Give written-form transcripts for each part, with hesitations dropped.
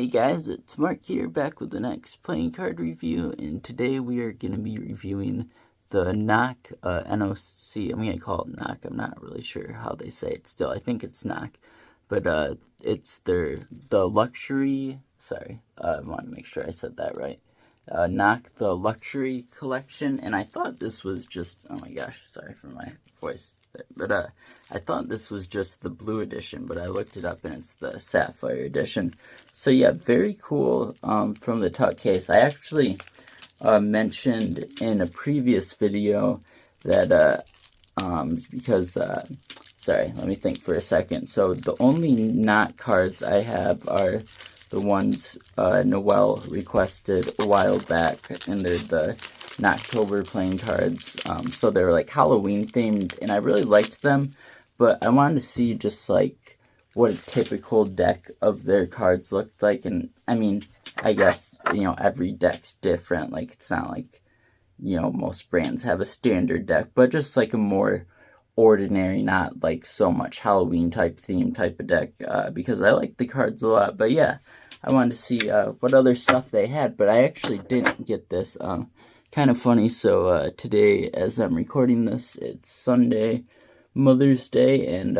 Hey guys, it's Mark here, back with the next playing card review, and today we are going to be reviewing the NOC, NOC, I'm going to call it NOC, I'm not really sure how they say it still, I think it's NOC, but it's the luxury, I want to make sure I said that right, NOC, the Luxury Collection, and I thought this was just, oh my gosh, sorry for my voice, but I thought this was just the blue edition, but I looked it up and it's the Sapphire edition. So yeah, very cool from the tuck case. I actually mentioned in a previous video that, sorry, let me think for a second. So the only NOC cards I have are the ones Noel requested a while back, and they're the Noctober playing cards. So they're like Halloween themed, and I really liked them, but I wanted to see just like what a typical deck of their cards looked like. And I mean, I guess, you know, every deck's different. Like, it's not like, you know, most brands have a standard deck, but just like a more ordinary, not like so much Halloween type theme type of deck, because I like the cards a lot. But yeah, I wanted to see what other stuff they had, but I actually didn't get this. Kind of funny. So today, as I'm recording this, it's Sunday, Mother's Day, and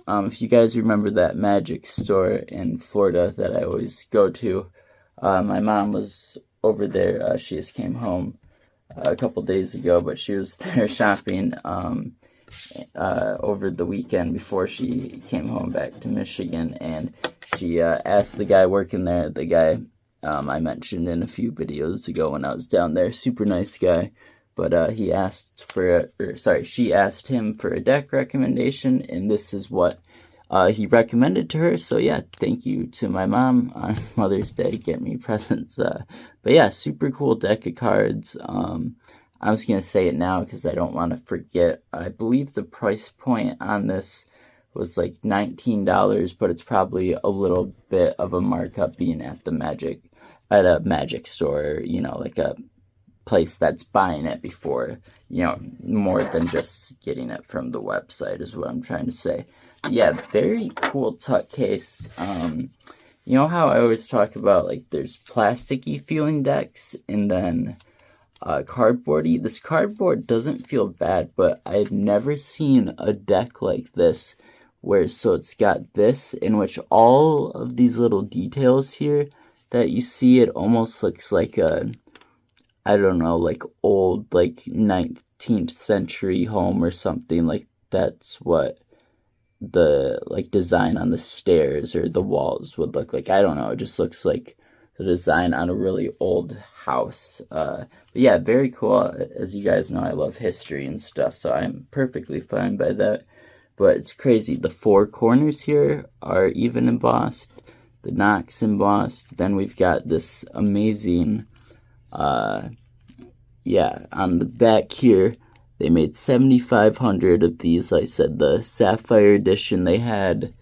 if you guys remember that magic store in Florida that I always go to, my mom was over there. She just came home a couple days ago, but she was there shopping over the weekend before she came home back to Michigan, and she asked the guy working there, the guy I mentioned in a few videos ago when I was down there, super nice guy, but he asked for, she asked him for a deck recommendation, and this is what he recommended to her. So yeah, thank you to my mom on Mother's Day, get me presents. But yeah, super cool deck of cards. I'm just going to say it now because I don't want to forget. I believe the price point on this was like $19, but it's probably a little bit of a markup being at a magic store, you know, like a place that's buying it before, you know, more than just getting it from the website is what I'm trying to say. But yeah, very cool tuck case. You know how I always talk about, like, there's plasticky feeling decks and then cardboardy? This cardboard doesn't feel bad, but I've never seen a deck like this where, so it's got this, in which all of these little details here that you see, it almost looks like a, I don't know, like old, like 19th century home or something. Like, that's what the, like, design on the stairs or the walls would look like. I don't know, it just looks like the design on a really old house. But yeah, very cool. As you guys know, I love history and stuff, so I'm perfectly fine by that. But it's crazy. The four corners here are even embossed. The NOC's embossed. Then we've got this amazing, on the back here, they made 7,500 of these. Like I said, the Sapphire edition, they had,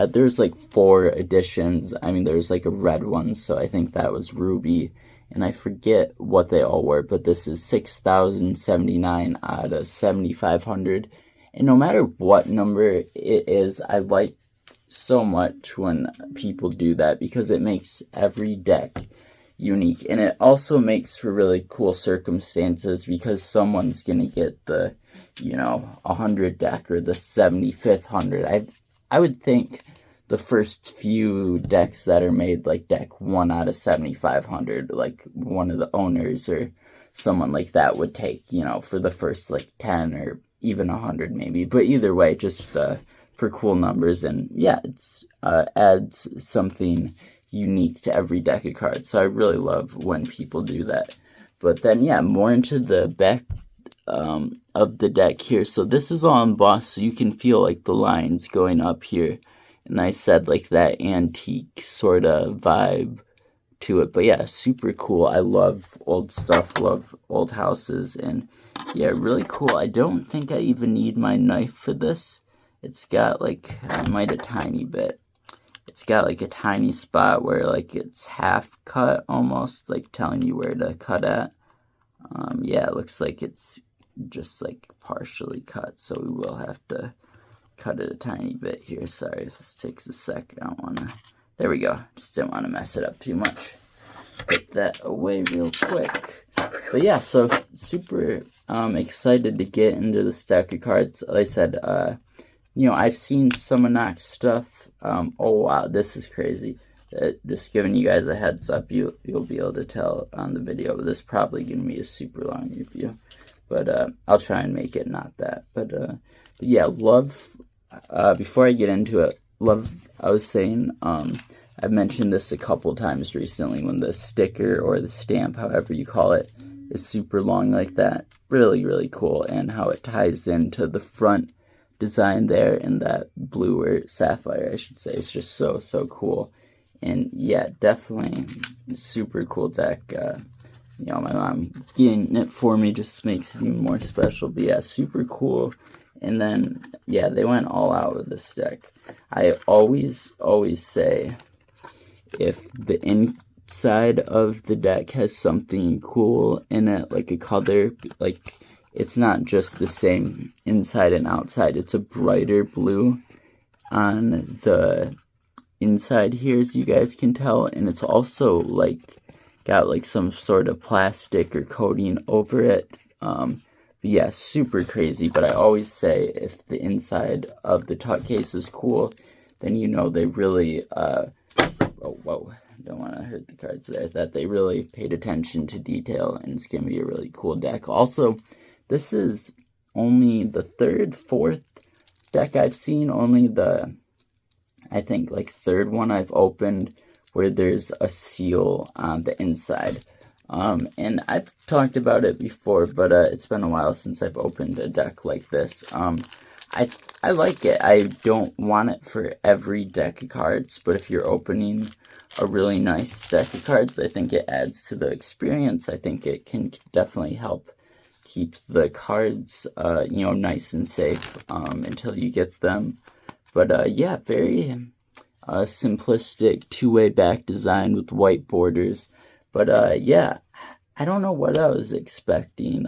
there's like 4 editions. I mean, there's like a red one, so I think that was Ruby. And I forget what they all were, but this is 6,079 out of 7,500. And no matter what number it is, I like so much when people do that because it makes every deck unique. And it also makes for really cool circumstances because someone's going to get the, you know, 100 deck or the 75th 100. I would think the first few decks that are made, like deck 1 out of 7,500, like one of the owners or someone like that would take, you know, for the first like 10 or even 100 maybe. But either way, just for cool numbers, and yeah, it's adds something unique to every deck of cards. So I really love when people do that. But then yeah, more into the back of the deck here. So this is all embossed, so you can feel like the lines going up here. And I said like that antique sort of vibe to it. But yeah, super cool. I love old stuff, love old houses, and yeah, really cool. I don't think I even need my knife for this. It's got like, I might a tiny bit. It's got like a tiny spot where like it's half cut almost, like telling you where to cut at. Yeah, it looks like it's just like partially cut, so we will have to cut it a tiny bit here. Sorry if this takes a sec. I don't want to There we go. Just didn't want to mess it up too much. Put that away real quick. But yeah, so super excited to get into this deck of cards. Like I said, you know, I've seen some of NOC stuff. Oh wow, this is crazy. Just giving you guys a heads up, you'll be able to tell on the video. This is probably going to be a super long review, but I'll try and make it not that. But yeah, love. Before I get into it, love. I was saying, I've mentioned this a couple times recently. When the sticker or the stamp, however you call it, is super long like that, really really cool, and how it ties into the front design there in that blue or sapphire, I should say. It's just so cool. And yeah, definitely super cool deck. You know, my mom getting it for me just makes it even more special. But yeah, super cool. And then, yeah, they went all out with this deck. I always say, if the inside of the deck has something cool in it, like a color, like it's not just the same inside and outside. It's a brighter blue on the inside here, as you guys can tell, and it's also like got like some sort of plastic or coating over it. But yeah, super crazy. But I always say, if the inside of the tuck case is cool, then you know they really oh whoa, don't want to hurt the cards there, that they really paid attention to detail, and it's gonna be a really cool deck. Also, this is only the fourth deck I've seen, only the, I think, like third one I've opened where there's a seal on the inside. And I've talked about it before, but it's been a while since I've opened a deck like this. I like it. I don't want it for every deck of cards, but if you're opening a really nice deck of cards, I think it adds to the experience. I think it can definitely help keep the cards, you know, nice and safe until you get them. But yeah, very simplistic two-way back design with white borders. But yeah, I don't know what I was expecting.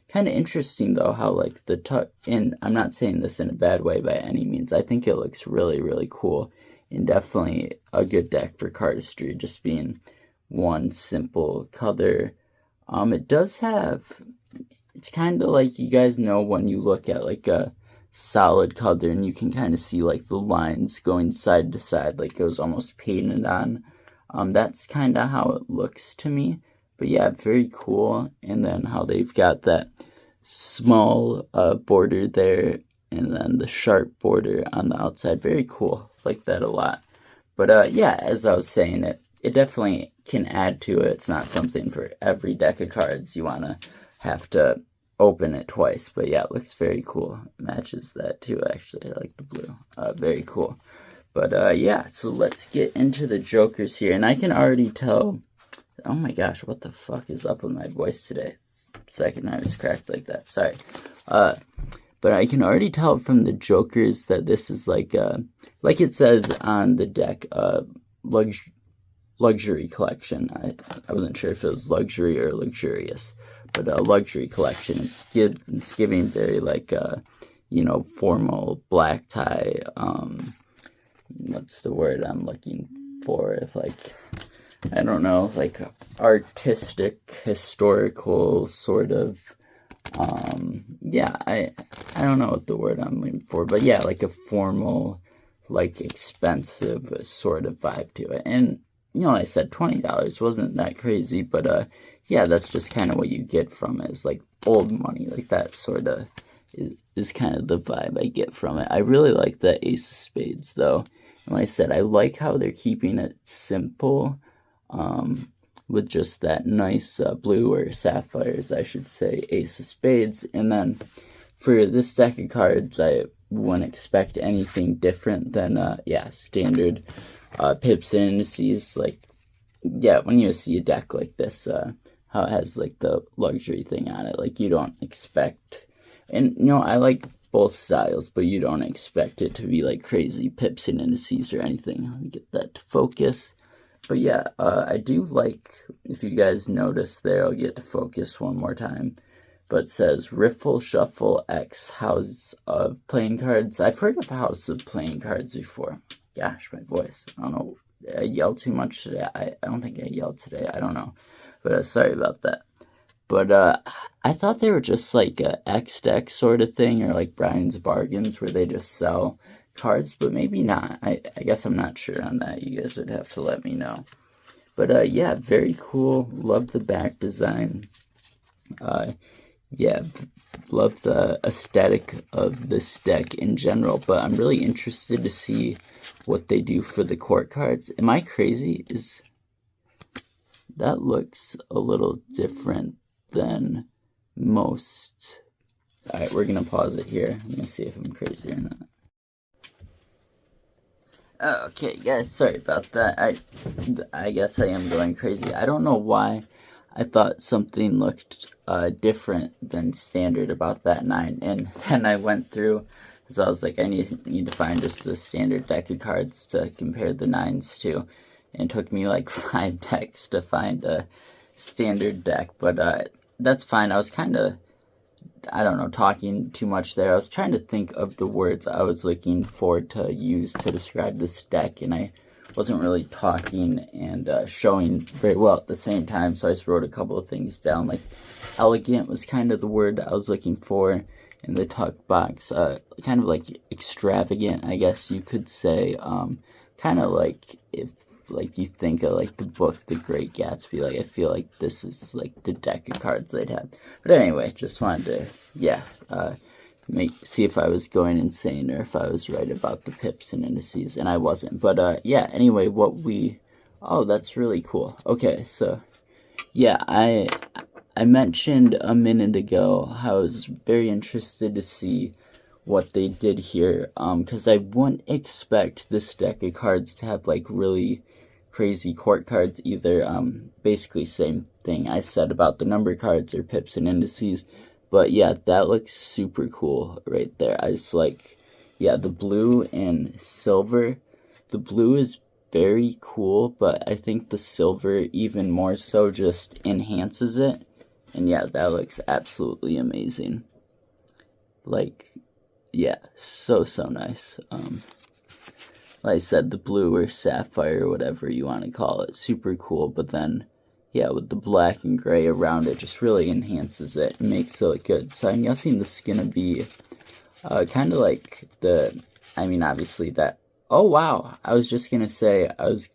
Kind of interesting though how like the tuck, and I'm not saying this in a bad way by any means. I think it looks really really cool, and definitely a good deck for cardistry, just being one simple color. It does have, it's kind of like, you guys know when you look at like a solid color and you can kind of see like the lines going side to side, like it was almost painted on. That's kind of how it looks to me. But yeah, very cool. And then how they've got that small border there, and then the sharp border on the outside. Very cool. Like that a lot. But yeah, as I was saying, it definitely can add to it. It's not something for every deck of cards you want to have to open it twice. But yeah, it looks very cool. Matches that too, actually. I like the blue. Very cool. But yeah, so let's get into the jokers here. And I can already tell, oh my gosh, what the fuck is up with my voice today? It's the second time it's cracked like that. Sorry. But I can already tell from the jokers that this is like it says on the deck, luxury collection. I wasn't sure if it was luxury or luxurious, but luxury collection. It's giving very like you know, formal black tie. What's the word I'm looking for? It's like, I don't know, like artistic, historical sort of. Yeah, I don't know what the word I'm looking for, but yeah, like a formal, like expensive sort of vibe to it. And you know, like I said, $20 wasn't that crazy, but yeah, that's just kind of what you get from it. It's like old money, like that sort of is kind of the vibe I get from it. I really like the Ace of Spades though. And like I said, I like how they're keeping it simple, with just that nice blue or sapphires, I should say, Ace of Spades. And then for this deck of cards, I wouldn't expect anything different than, yeah, standard pips and indices. Like, yeah, when you see a deck like this, how it has like the luxury thing on it, like you don't expect, and you know, I like both styles, but you don't expect it to be like crazy pips and indices or anything. Let me get that to focus. But yeah, I do like, if you guys notice there, I'll get to focus one more time, but it says Riffle Shuffle X House of Playing Cards. I've heard of House of Playing Cards before. Gosh, my voice. I don't know. I yelled too much today. I don't think I yelled today. I don't know. But sorry about that. But I thought they were just like a X deck sort of thing, or like Brian's Bargains, where they just sell cards, but maybe not. I guess I'm not sure on that. You guys would have to let me know. But yeah, very cool. Love the back design. Yeah, love the aesthetic of this deck in general, but I'm really interested to see what they do for the court cards. Am I crazy? That looks a little different than most. Alright, we're gonna pause it here. I'm gonna see if I'm crazy or not. Okay, guys, sorry about that. I guess I am going crazy. I don't know why I thought something looked different than standard about that 9, and then I went through, because I was like, I need to find just a standard deck of cards to compare the 9s to, and it took me like 5 decks to find a standard deck, but that's fine. I was kind of, I don't know, talking too much there. I was trying to think of the words I was looking for to use to describe this deck, and I wasn't really talking and showing very well at the same time, so I just wrote a couple of things down. Like, elegant was kind of the word I was looking for in the tuck box. Kind of like extravagant, I guess you could say. Kind of like if like you think of like the book The Great Gatsby, like I feel like this is like the deck of cards they'd have. But anyway, just wanted to, yeah, see if I was going insane or if I was right about the pips and indices, and I wasn't. But yeah, anyway, oh, that's really cool. Okay, so yeah, I mentioned a minute ago how I was very interested to see what they did here, because I wouldn't expect this deck of cards to have like really crazy court cards either. Basically same thing I said about the number cards or pips and indices. But yeah, that looks super cool right there. I just like, yeah, the blue and silver. The blue is very cool, but I think the silver even more so just enhances it. And yeah, that looks absolutely amazing. Like, yeah, so nice. Like I said, the blue or sapphire or whatever you want to call it, super cool. But then, yeah, with the black and gray around it, just really enhances it and makes it look good. So I'm guessing this is going to be kind of like obviously that. Oh, wow. I was just going to say, I was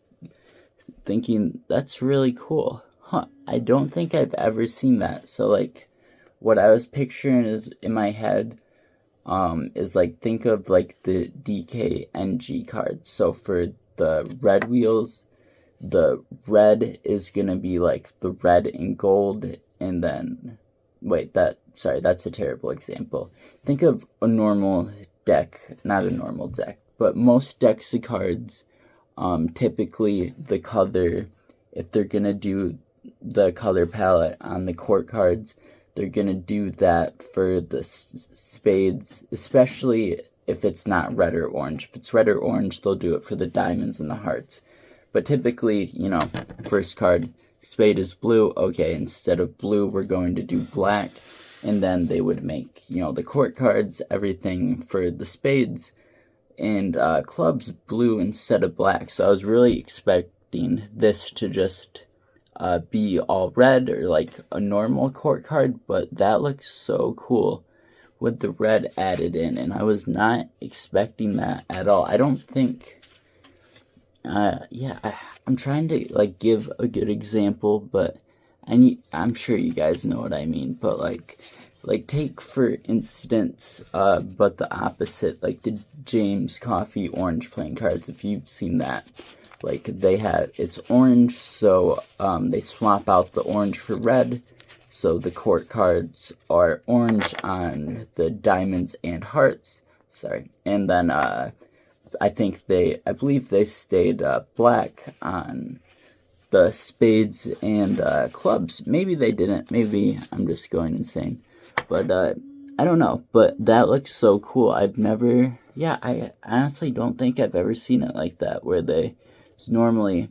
thinking, that's really cool. Huh. I don't think I've ever seen that. So, like, what I was picturing is in my head is like, think of like the DKNG cards. So for the red wheels, the red is gonna be like the red and gold, and then that's a terrible example. Think of a normal deck, not a normal deck, but most decks of cards, typically the color, if they're gonna do the color palette on the court cards, they're gonna do that for the spades, especially if it's not red or orange. If it's red or orange, they'll do it for the diamonds and the hearts. But typically, first card, spade is blue. Okay, instead of blue, we're going to do black. And then they would make, the court cards, everything for the spades and clubs blue instead of black. So I was really expecting this to just be all red or like a normal court card, but that looks so cool with the red added in, and I was not expecting that at all. I don't think, I'm trying to like give a good example, but I'm sure you guys know what I mean, but like take for instance, but the opposite, like the James Coffee orange playing cards, if you've seen that. Like, it's orange, so they swap out the orange for red, so the court cards are orange on the diamonds and hearts, and then I believe they stayed black on the spades and clubs. Maybe they didn't, maybe I'm just going insane, but I don't know, but that looks so cool. I honestly don't think I've ever seen it like that, where it's normally,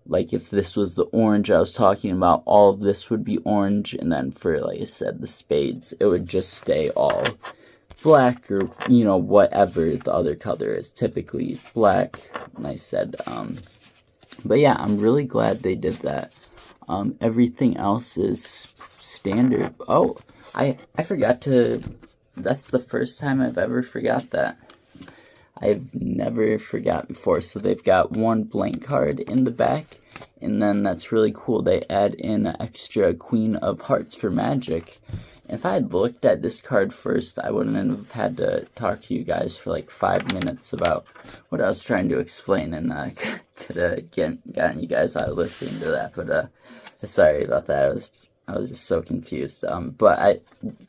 like if this was the orange I was talking about, all of this would be orange, and then for, like I said, the spades, it would just stay all black or, you know, whatever the other color is. Typically black, like I said. But yeah, I'm really glad they did that. Everything else is standard. Oh, I forgot to, that's the first time I've ever forgot that. I've never forgot before. So they've got one blank card in the back, and then that's really cool. They add in an extra Queen of Hearts for Magic. If I had looked at this card first, I wouldn't have had to talk to you guys for like 5 minutes about what I was trying to explain, and could have gotten you guys out of listening to that. But sorry about that. I was just so confused. But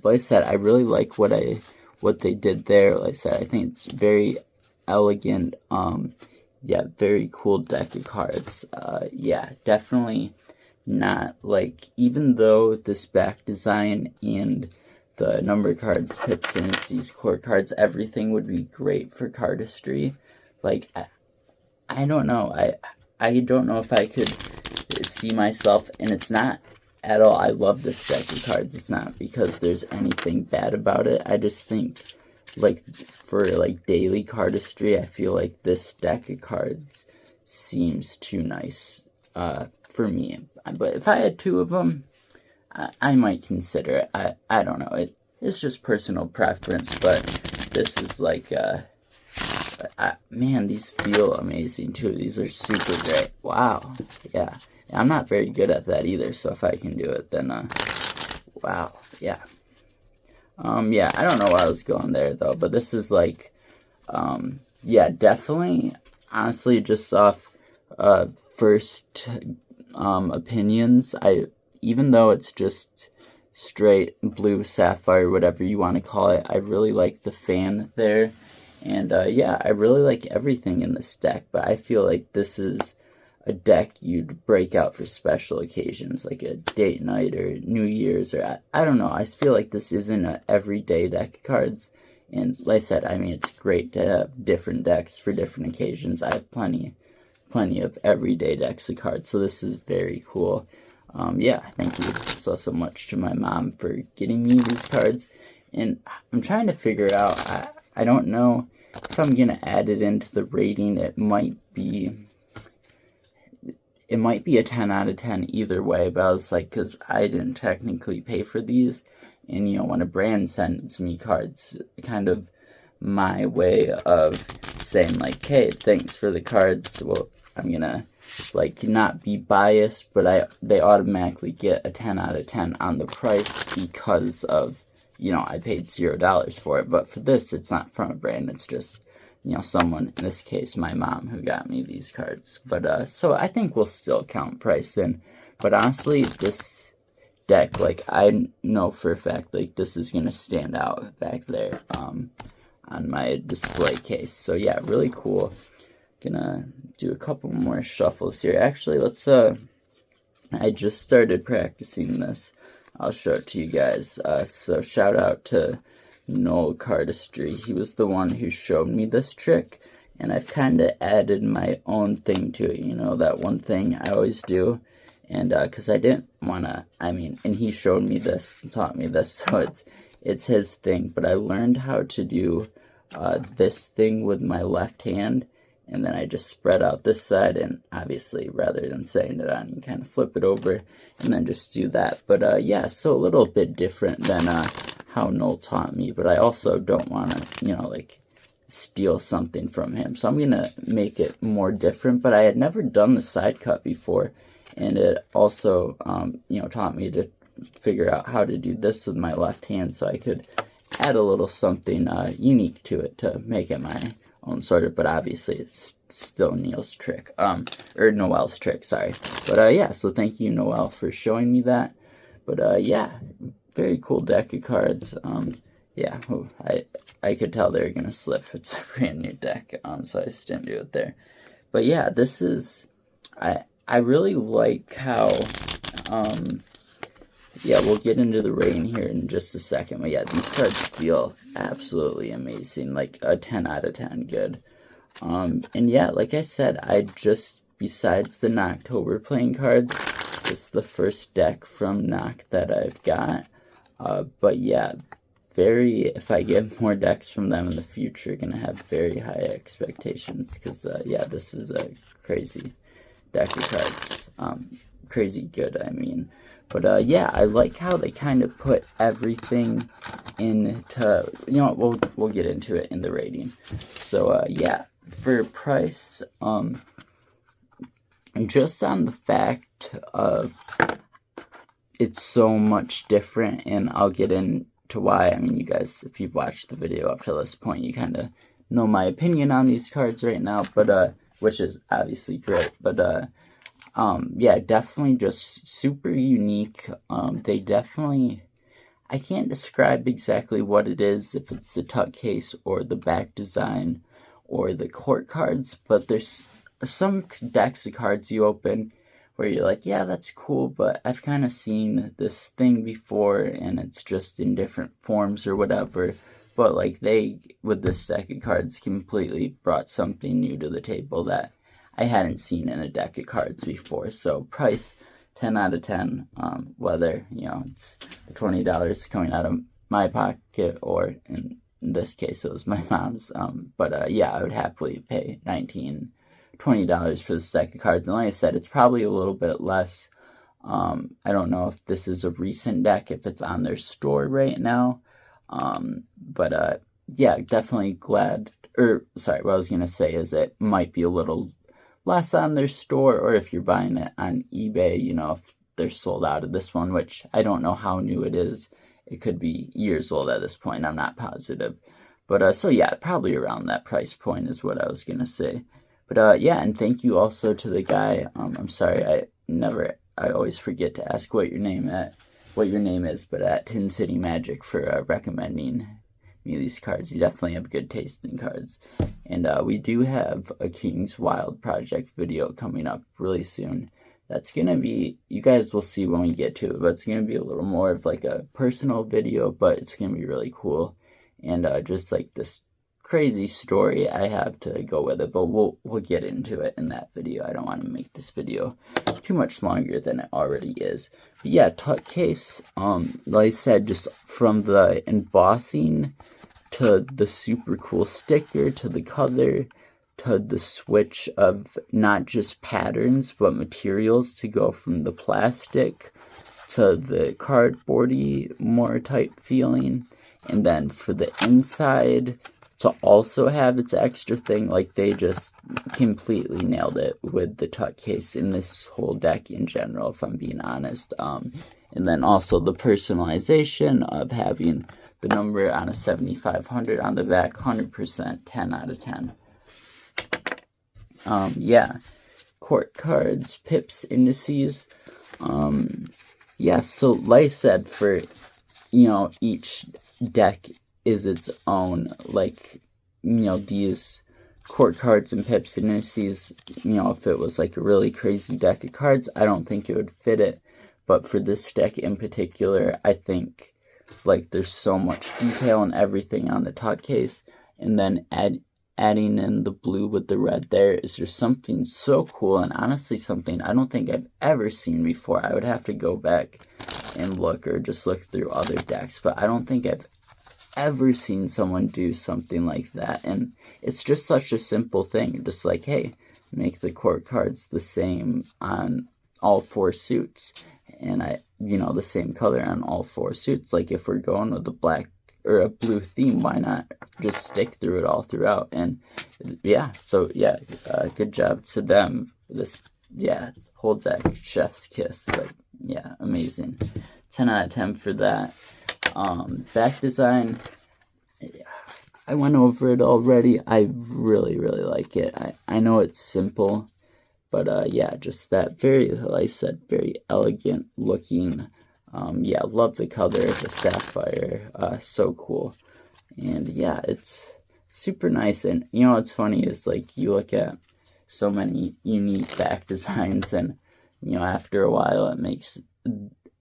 like I said, I really like what they did there. Like I said, I think it's very elegant. Yeah, very cool deck of cards. Yeah, definitely not like, even though this back design and the number cards, pips, and these core cards, everything would be great for cardistry. Like, I don't know. I don't know if I could see myself, and it's not at all, I love this deck of cards. It's not because there's anything bad about it. I just think, like, for like daily cardistry, I feel like this deck of cards seems too nice for me. But if I had two of them, I might consider it. I don't know. It's just personal preference, but this is like, man, these feel amazing too. These are super great. Wow. Yeah. I'm not very good at that either, so if I can do it, then, wow. Yeah. Yeah, I don't know where I was going there, though, but this is like, yeah, definitely, honestly, just off, first, opinions, even though it's just straight blue sapphire, whatever you want to call it, I really like the fan there, and, yeah, I really like everything in this deck, but I feel like this is a deck you'd break out for special occasions, like a date night or New Year's, or I don't know. I feel like this isn't an everyday deck of cards, and like I said, I mean, it's great to have different decks for different occasions. I have plenty of everyday decks of cards, so this is very cool. Yeah, thank you so much to my mom for getting me these cards, and I'm trying to figure out, I don't know if I'm gonna add it into the rating. It might be a 10 out of 10 either way, but I was like, because I didn't technically pay for these, and, you know, when a brand sends me cards, kind of my way of saying, like, hey, thanks for the cards, well, I'm gonna, like, not be biased, but they automatically get a 10 out of 10 on the price because of, you know, I paid $0 for it. But for this, it's not from a brand, it's just, you know, someone, in this case, my mom, who got me these cards. But, so I think we'll still count price in. But honestly, this deck, like, I know for a fact, like, this is going to stand out back there, on my display case. So, yeah, really cool. Gonna do a couple more shuffles here. Actually, let's, I just started practicing this. I'll show it to you guys. So, shout out to NOC Cardistry. He was the one who showed me this trick, and I've kind of added my own thing to it, you know, that one thing I always do, and because I didn't want to, I mean, and he showed me this, taught me this, so it's his thing, but I learned how to do this thing with my left hand, and then I just spread out this side, and obviously, rather than setting it on, you kind of flip it over, and then just do that. But yeah, so a little bit different than how Noel taught me, but I also don't want to, you know, like, steal something from him, so I'm gonna make it more different. But I had never done the side cut before, and it also, you know, taught me to figure out how to do this with my left hand, so I could add a little something unique to it to make it my own sort of, but obviously it's still Neil's trick, or Noel's trick, sorry. But yeah, so thank you, Noel, for showing me that. But yeah, very cool deck of cards. Yeah, I could tell they were gonna slip. It's a brand new deck, so I just didn't do it there. But yeah, this is, I really like how, yeah, we'll get into the rain here in just a second, but yeah, these cards feel absolutely amazing, like a 10 out of 10 good. And yeah, like I said, I just, besides the Noctober playing cards, this is the first deck from NOC that I've got. But yeah, if I get more decks from them in the future, gonna have very high expectations, because yeah, this is a crazy deck of cards. Crazy good, I mean. But yeah, I like how they kind of put everything into, you know, we'll get into it in the rating. So yeah, for price, just on the fact of it's so much different, and I'll get into why. I mean, you guys, if you've watched the video up to this point, you kind of know my opinion on these cards right now, but which is obviously great. But yeah, definitely just super unique. They definitely, I can't describe exactly what it is, if it's the tuck case or the back design or the court cards, but there's some decks of cards you open where you're like, yeah, that's cool, but I've kind of seen this thing before, and it's just in different forms or whatever. But like, they, with this deck of cards, completely brought something new to the table that I hadn't seen in a deck of cards before. So price, 10 out of 10, whether, you know, it's the $20 coming out of my pocket, or in this case it was my mom's. But yeah, I would happily pay $20 for this deck of cards. And like I said, it's probably a little bit less. I don't know if this is a recent deck, if it's on their store right now. But yeah, definitely glad, or sorry, what I was going to say is it might be a little less on their store, or if you're buying it on eBay, you know, if they're sold out of this one, which I don't know how new it is. It could be years old at this point, I'm not positive. But so yeah, probably around that price point is what I was going to say. But yeah, and thank you also to the guy. I'm sorry, I always forget to ask what your name is, but at Tin City Magic, for recommending me these cards. You definitely have good taste in cards. And we do have a King's Wild Project video coming up really soon. That's gonna be, you guys will see when we get to it, but it's gonna be a little more of like a personal video, but it's gonna be really cool. And just like this crazy story I have to go with it, but we'll get into it in that video. I don't want to make this video too much longer than it already is. But yeah, tuck case, like I said, just from the embossing to the super cool sticker to the color to the switch of not just patterns but materials, to go from the plastic to the cardboardy more type feeling, and then for the inside to also have its extra thing. Like, they just completely nailed it with the tuck case in this whole deck in general, if I'm being honest. And then also the personalization of having the number on a 7500 on the back, 100%, 10 out of 10. Yeah, court cards, pips, indices. Yeah, so like I said, for, you know, each deck is its own, like, you know, these court cards and pips and indices, you know, if it was like a really crazy deck of cards, I don't think it would fit it. But for this deck in particular, I think, like, there's so much detail and everything on the tuck case, and then adding in the blue with the red there is just something so cool, and honestly something I don't think I've ever seen before. I would have to go back and look, or just look through other decks, but I don't think I've ever seen someone do something like that. And it's just such a simple thing, just like, hey, make the court cards the same on all four suits, and you know, the same color on all four suits. Like, if we're going with a black or a blue theme, why not just stick through it all throughout? And yeah, so yeah, good job to them. This, yeah, whole deck, chef's kiss. Like, yeah, amazing. 10 out of 10 for that. Back design, I went over it already. I really, really like it. I know it's simple, but yeah, just that very, like I said, very elegant looking. Yeah, love the color of the sapphire. So cool. And yeah, it's super nice. And you know what's funny is, like, you look at so many unique back designs, and you know, after a while it makes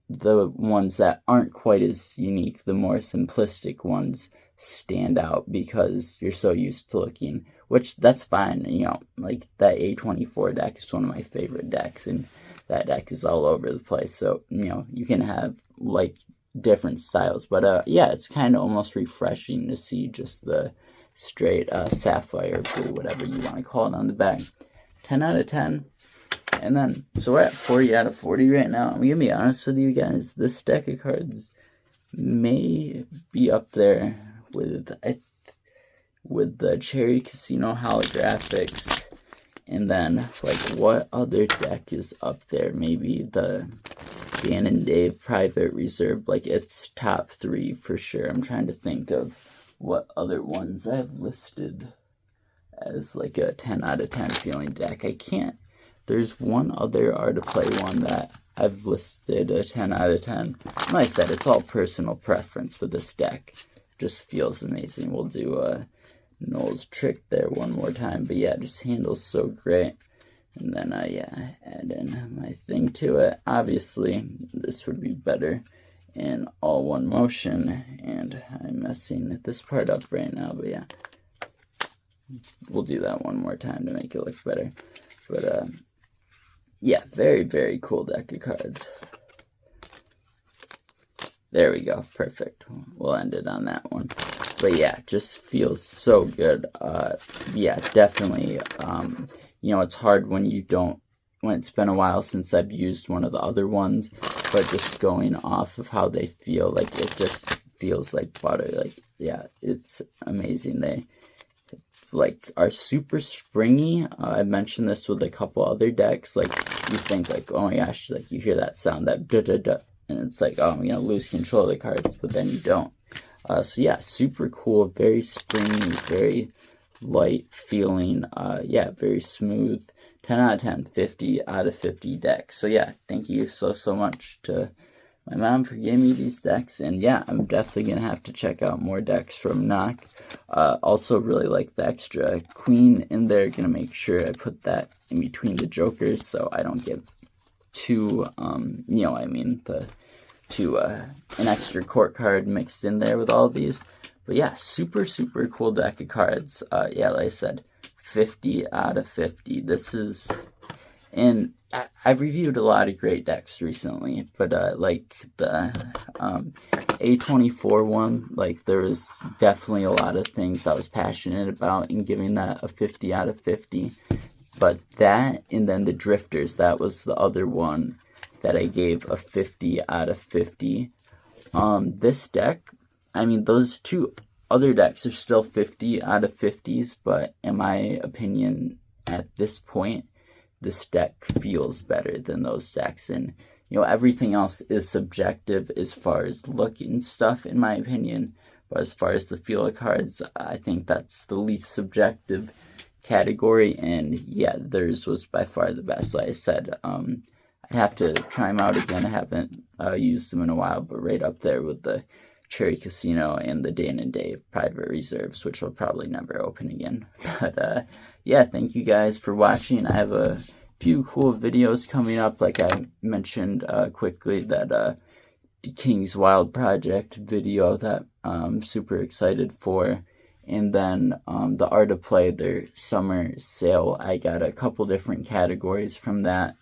the ones that aren't quite as unique, the more simplistic ones, stand out, because you're so used to looking, which that's fine, you know, like that A24 deck is one of my favorite decks, and that deck is all over the place. So, you know, you can have like different styles. But yeah, it's kind of almost refreshing to see just the straight sapphire blue, whatever you want to call it, on the back. 10 out of 10. And then, so we're at 40 out of 40 right now. I'm gonna be honest with you guys, this deck of cards may be up there with the Cherry Casino holographics. And then, like, what other deck is up there? Maybe the Dan and Dave Private Reserve. Like, it's top 3 for sure. I'm trying to think of what other ones I've listed as like a 10 out of 10 feeling deck. I can't. There's one other Art of Play one that I've listed a 10 out of 10. Like I said, it's all personal preference, but this deck just feels amazing. We'll do Noel's trick there one more time. But yeah, just handles so great. And then yeah, add in my thing to it. Obviously, this would be better in all one motion. And I'm messing this part up right now, but yeah. We'll do that one more time to make it look better. But yeah, very, very cool deck of cards. There we go. Perfect. We'll end it on that one. But yeah, just feels so good. Yeah, definitely. You know, it's hard when it's been a while since I've used one of the other ones, but just going off of how they feel, like, it just feels like butter. Like, yeah, it's amazing. They like are super springy. I mentioned this with a couple other decks. Like, you think like, oh my gosh, like you hear that sound, that da da da, and it's like, oh, I'm gonna lose control of the cards, but then you don't. So yeah, super cool, very springy, very light feeling. Yeah, very smooth. 10 out of 10, 50 out of 50 decks. So yeah, thank you so much to my mom for giving me these decks, and yeah, I'm definitely gonna have to check out more decks from NOC. Also really like the extra queen in there. Gonna make sure I put that in between the jokers so I don't get too, you know what I mean, an extra court card mixed in there with all of these. But yeah, super cool deck of cards. Yeah, like I said, 50 out of 50. This is, and I've reviewed a lot of great decks recently, but like the A24 one, like there was definitely a lot of things I was passionate about in giving that a 50 out of 50. But that, and then the Drifters, that was the other one that I gave a 50 out of 50. This deck, I mean, those two other decks are still 50 out of 50s, but in my opinion, at this point, this deck feels better than those decks. And, you know, everything else is subjective as far as look and stuff, in my opinion. But as far as the feel of cards, I think that's the least subjective category. And yeah, theirs was by far the best. Like I said, I'd have to try them out again. I haven't used them in a while, but right up there with the Cherry Casino and the Dan and Dave Private Reserves, which will probably never open again. But yeah, thank you guys for watching. I have a few cool videos coming up, like I mentioned quickly, that the King's Wild Project video that I'm super excited for. And then the Art of Play, their summer sale, I got a couple different categories from that.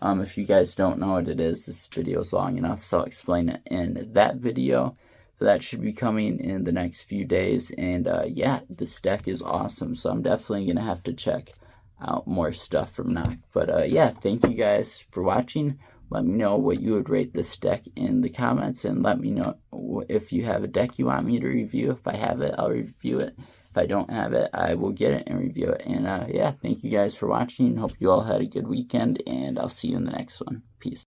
If you guys don't know what it is, this video is long enough, so I'll explain it in that video. That should be coming in the next few days. And yeah, this deck is awesome, so I'm definitely going to have to check out more stuff from NOC. But yeah, thank you guys for watching. Let me know what you would rate this deck in the comments, and let me know if you have a deck you want me to review. If I have it, I'll review it. If I don't have it, I will get it and review it. And yeah, thank you guys for watching. Hope you all had a good weekend, and I'll see you in the next one. Peace.